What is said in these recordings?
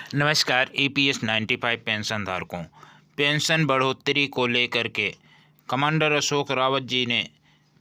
नमस्कार। EPS 95 pension धारकों, pension बढ़ोतरी को लेकर के कमांडर अशोक रावत जी ने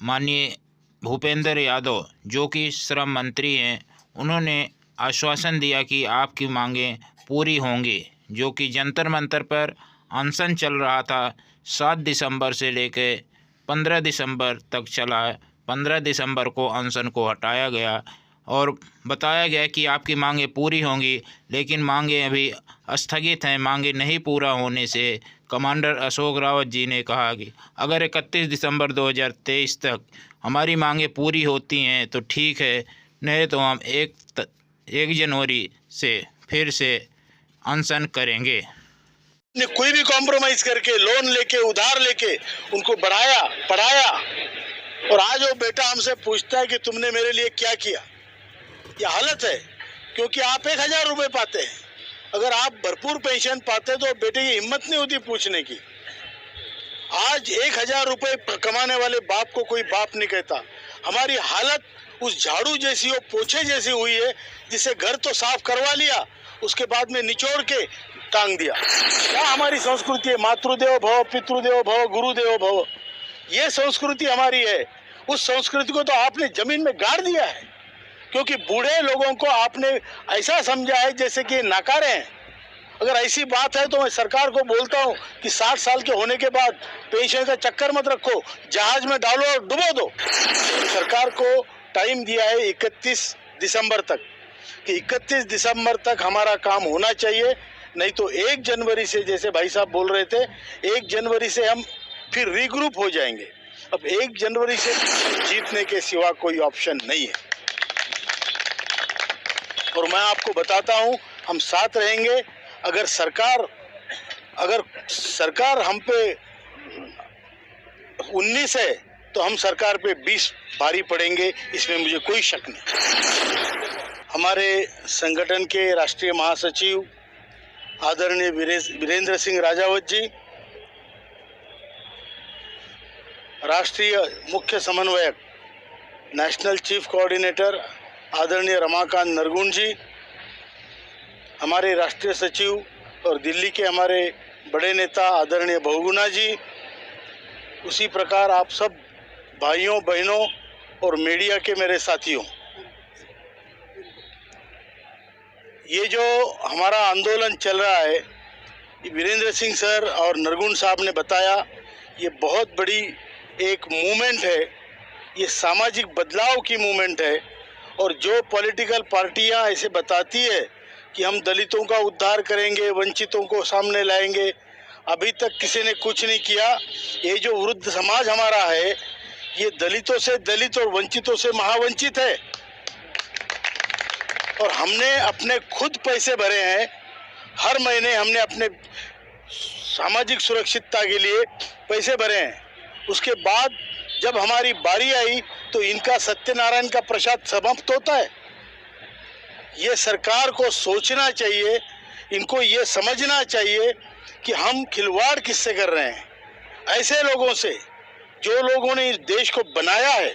माननीय भूपेंद्र यादव जो कि श्रम मंत्री हैं, उन्होंने आश्वासन दिया कि आपकी मांगें पूरी होंगी। जो कि जंतर मंतर पर अनशन चल रहा था, 7 दिसंबर से लेकर 15 दिसंबर तक चला। 15 दिसंबर को अनशन को हटाया गया और बताया गया कि आपकी मांगें पूरी होंगी, लेकिन मांगें अभी स्थगित हैं। मांगें नहीं पूरा होने से कमांडर अशोक रावत जी ने कहा कि अगर 31 दिसंबर 2023 तक हमारी मांगें पूरी होती हैं तो ठीक है, नहीं तो हम 1 जनवरी से फिर से अनशन करेंगे। ने कोई भी कॉम्प्रोमाइज करके लोन लेके उधार लेके उनको बढ़ाया पढ़ाया, और आज वो बेटा हमसे पूछता है कि तुमने मेरे लिए क्या किया। ये हालत है, क्योंकि आप 1000 रुपए पाते हैं। अगर आप भरपूर पेंशन पाते तो बेटे की हिम्मत नहीं होती पूछने की। आज 1000 रुपए कमाने वाले बाप को कोई बाप नहीं कहता। हमारी हालत उस झाड़ू जैसी और पोछे जैसी हुई है, जिसे घर तो साफ करवा लिया, उसके बाद में निचोड़ के टांग दिया। क्या हमारी संस्कृति है? मातृदेवो भव, पितृदेवो भव, गुरुदेवो भव, ये संस्कृति हमारी है। उस संस्कृति को तो आपने जमीन में गाड़ दिया है, क्योंकि बूढ़े लोगों को आपने ऐसा समझा है जैसे कि नाकारे हैं। अगर ऐसी बात है तो मैं सरकार को बोलता हूं कि 60 साल के होने के बाद पेंशन का चक्कर मत रखो, जहाज में डालो और डुबो दो। सरकार को टाइम दिया है 31 दिसंबर तक, कि 31 दिसंबर तक हमारा काम होना चाहिए, नहीं तो 1 जनवरी से, जैसे भाई साहब बोल रहे थे, 1 जनवरी से हम फिर रीग्रुप हो जाएंगे। अब 1 जनवरी से जीतने के सिवा कोई ऑप्शन नहीं है। और मैं आपको बताता हूं, हम साथ रहेंगे। अगर सरकार हम पे 19 है तो हम सरकार पे 20 भारी पड़ेंगे, इसमें मुझे कोई शक नहीं। हमारे संगठन के राष्ट्रीय महासचिव आदरणीय वीरेंद्र सिंह राजावत जी, राष्ट्रीय मुख्य समन्वयक नेशनल चीफ कोऑर्डिनेटर आदरणीय रमाकांत नरगुण जी, हमारे राष्ट्रीय सचिव और दिल्ली के हमारे बड़े नेता आदरणीय बहुगुणा जी, उसी प्रकार आप सब भाइयों बहनों और मीडिया के मेरे साथियों, ये जो हमारा आंदोलन चल रहा है, वीरेंद्र सिंह सर और नरगुण साहब ने बताया, ये बहुत बड़ी एक मूवमेंट है। ये सामाजिक बदलाव की मूवमेंट है। और जो पॉलिटिकल पार्टियां ऐसे बताती है कि हम दलितों का उद्धार करेंगे, वंचितों को सामने लाएंगे, अभी तक किसी ने कुछ नहीं किया। ये जो वृद्ध समाज हमारा है, ये दलितों से दलित और वंचितों से महावंचित है। और हमने अपने खुद पैसे भरे हैं, हर महीने हमने अपने सामाजिक सुरक्षितता के लिए पैसे भरे हैं। उसके बाद जब हमारी बारी आई तो इनका सत्यनारायण का प्रसाद समाप्त होता है। ये सरकार को सोचना चाहिए, इनको ये समझना चाहिए कि हम खिलवाड़ किससे कर रहे हैं। ऐसे लोगों से, जो लोगों ने इस देश को बनाया है,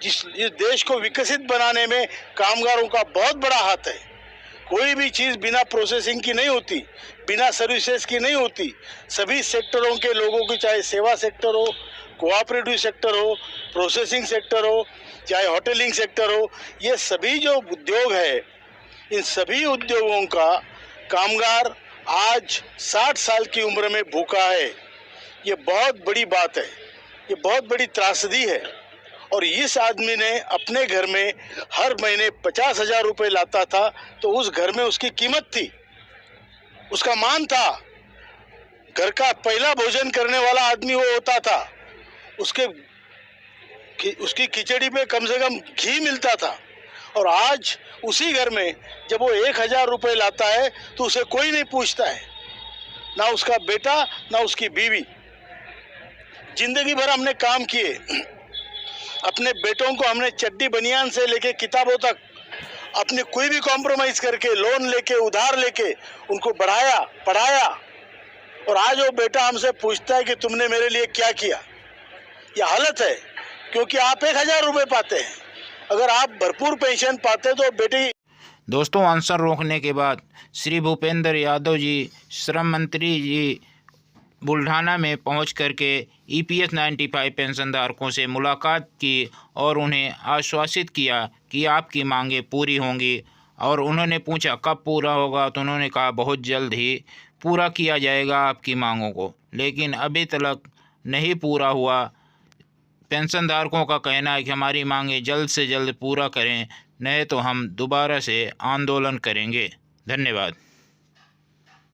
इस देश को विकसित बनाने में कामगारों का बहुत बड़ा हाथ है। कोई भी चीज़ बिना प्रोसेसिंग की नहीं होती, बिना सर्विसेज की नहीं होती। सभी सेक्टरों के लोगों की, चाहे सेवा सेक्टर हो, कोऑपरेटिव सेक्टर हो, प्रोसेसिंग सेक्टर हो, चाहे होटलिंग सेक्टर हो, ये सभी जो उद्योग है, इन सभी उद्योगों का कामगार आज 60 साल की उम्र में भूखा है। ये बहुत बड़ी बात है, ये बहुत बड़ी त्रासदी है। और इस आदमी ने अपने घर में हर महीने 50,000 रुपये लाता था, तो उस घर में उसकी कीमत थी, उसका मान था। घर का पहला भोजन करने वाला आदमी वो होता था। उसकी खिचड़ी पे कम से कम घी मिलता था। और आज उसी घर में जब वो 1000 रुपये लाता है तो उसे कोई नहीं पूछता है, ना उसका बेटा ना उसकी बीवी। जिंदगी भर हमने काम किए, अपने बेटों को हमने चड्डी बनियान से लेके किताबों तक अपने कोई भी कॉम्प्रोमाइज करके, लोन लेके उधार लेके उनको बढ़ाया पढ़ाया। और आज वो बेटा हमसे पूछता है कि तुमने मेरे लिए क्या किया। ये हालत है, क्योंकि आप 1000 रुपये पाते हैं। अगर आप भरपूर पेंशन पाते तो बेटी दोस्तों, अनशन रोकने के बाद श्री भूपेंद्र यादव जी, श्रम मंत्री जी, बुल्ढाना में पहुंच करके EPS 95 पेंशनधारकों से मुलाकात की और उन्हें आश्वासित किया कि आपकी मांगें पूरी होंगी। और उन्होंने पूछा कब पूरा होगा, तो उन्होंने कहा बहुत जल्द ही पूरा किया जाएगा आपकी मांगों को, लेकिन अभी तक नहीं पूरा हुआ। पेंशनधारकों का कहना है कि हमारी मांगें जल्द से जल्द पूरा करें, नहीं तो हम दोबारा से आंदोलन करेंगे। धन्यवाद।